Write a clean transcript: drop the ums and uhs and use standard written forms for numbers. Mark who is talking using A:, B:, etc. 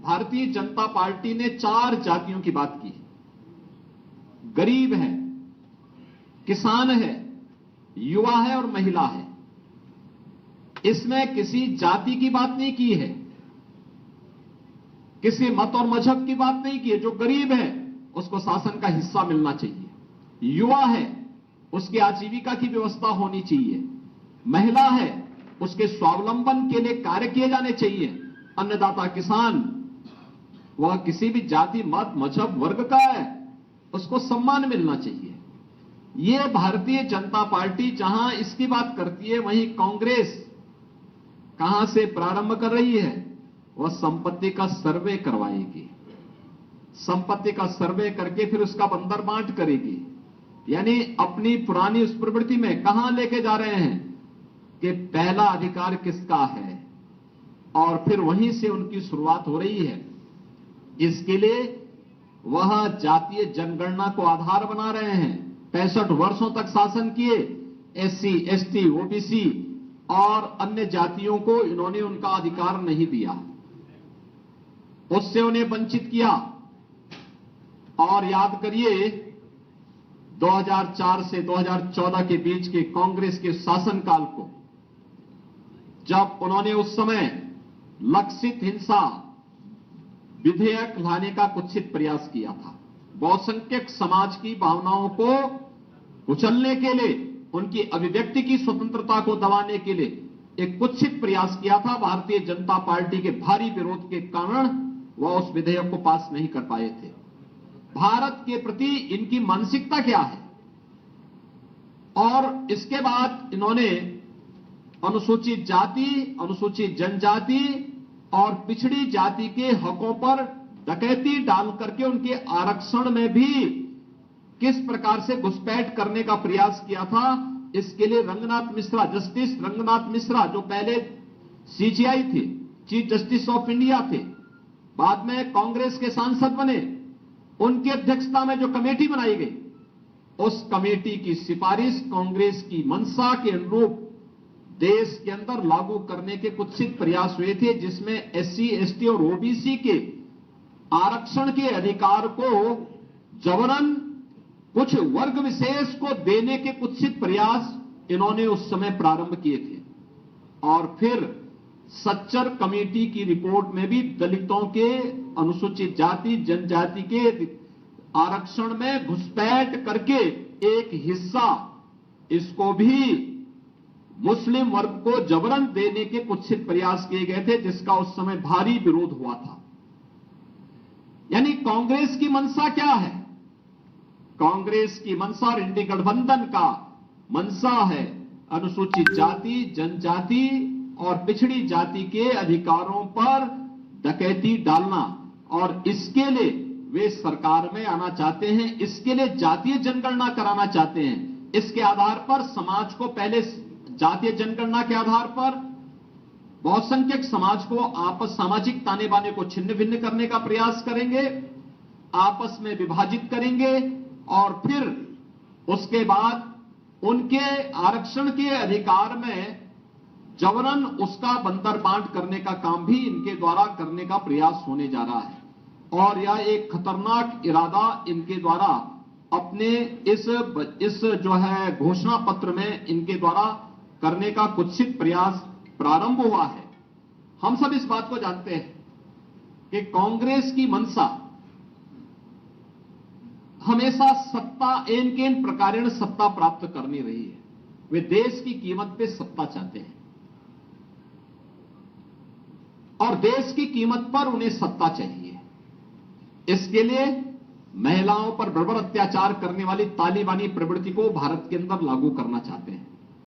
A: Bharatiya Janata party ने 4 जातियों की बात की। गरीब है, किसान है, युवा है और महिला है। इसमें किसी जाति की बात नहीं की है, किसी मत और मजहब की बात नहीं की है। जो गरीब है उसको शासन का हिस्सा मिलना चाहिए, युवा है उसकी आजीविका की व्यवस्था होनी चाहिए, महिला है उसके स्वावलंबन के लिए कार्य किए जाने चाहिए, अन्नदाता किसान वह किसी भी जाति मत मजहब वर्ग का है उसको सम्मान मिलना चाहिए। यह भारतीय जनता पार्टी जहां इसकी बात करती है, वहीं कांग्रेस कहां से प्रारंभ कर रही है? वह संपत्ति का सर्वे करवाएगी, संपत्ति का सर्वे करके फिर उसका बंदर बांट करेगी। यानी अपनी पुरानी उस प्रवृत्ति में कहां लेके जा रहे हैं कि पहला अधिकार किसका है, और फिर वहीं से उनकी शुरुआत हो रही है। इसके लिए वह जातीय जनगणना को आधार बना रहे हैं। 65 वर्षों तक शासन किए, एससी, एसटी, ओबीसी और अन्य जातियों को इन्होंने उनका अधिकार नहीं दिया, उससे उन्हें वंचित किया। और याद करिए 2004 से 2014 के बीच के कांग्रेस के शासनकाल को, जब उन्होंने उस समय लक्षित हिंसा विधेयक लाने का कुत्सित प्रयास किया था। बहुसंख्यक समाज की भावनाओं को कुचलने के लिए, उनकी अभिव्यक्ति की स्वतंत्रता को दबाने के लिए एक कुत्सित प्रयास किया था। भारतीय जनता पार्टी के भारी विरोध के कारण वह उस विधेयक को पास नहीं कर पाए थे। भारत के प्रति इनकी मानसिकता क्या है? और इसके बाद इन्होंने अनुसूचित जाति, अनुसूचित जनजाति और पिछड़ी जाति के हकों पर डकैती डाल करके उनके आरक्षण में भी किस प्रकार से घुसपैठ करने का प्रयास किया था। इसके लिए रंगनाथ मिश्रा, जस्टिस रंगनाथ मिश्रा, जो पहले सीजीआई थे, चीफ जस्टिस ऑफ इंडिया थे, बाद में कांग्रेस के सांसद बने, उनकी अध्यक्षता में जो कमेटी बनाई गई, उस कमेटी की सिफारिश कांग्रेस की मंशा के अनुरूप देश के अंदर लागू करने के कुत्सित प्रयास हुए थे, जिसमें एससी, एसटी और ओबीसी के आरक्षण के अधिकार को जबरन कुछ वर्ग विशेष को देने के कुत्सित प्रयास इन्होंने उस समय प्रारंभ किए थे। और फिर सच्चर कमेटी की रिपोर्ट में भी दलितों के, अनुसूचित जाति जनजाति के आरक्षण में घुसपैठ करके एक हिस्सा इसको भी मुस्लिम वर्ग को जबरन देने के कुत्सित प्रयास किए गए थे, जिसका उस समय भारी विरोध हुआ था। यानी कांग्रेस की मंशा क्या है? कांग्रेस की मंशा और इंडी गठबंधन का मंशा है अनुसूचित जाति, जनजाति और पिछड़ी जाति के अधिकारों पर डकैती डालना, और इसके लिए वे सरकार में आना चाहते हैं, इसके लिए जातीय जनगणना कराना चाहते हैं। इसके आधार पर समाज को, पहले जातीय जनगणना के आधार पर बहुसंख्यक समाज को आपस, सामाजिक ताने बाने को छिन्न भिन्न करने का प्रयास करेंगे, आपस में विभाजित करेंगे, और फिर उसके बाद उनके आरक्षण के अधिकार में जबरन उसका बंदर बांट करने का काम भी इनके द्वारा करने का प्रयास होने जा रहा है। और यह एक खतरनाक इरादा इनके द्वारा अपने इस जो है घोषणा पत्र में इनके द्वारा करने का कुत्सित प्रयास प्रारंभ हुआ है। हम सब इस बात को जानते हैं कि कांग्रेस की मंशा हमेशा सत्ता, एन केन प्रकारेण सत्ता प्राप्त करनी रही है। वे देश की कीमत पे सत्ता चाहते हैं और देश की कीमत पर उन्हें सत्ता चाहिए। इसके लिए महिलाओं पर बर्बर अत्याचार करने वाली तालिबानी प्रवृत्ति को भारत के अंदर लागू करना चाहते हैं।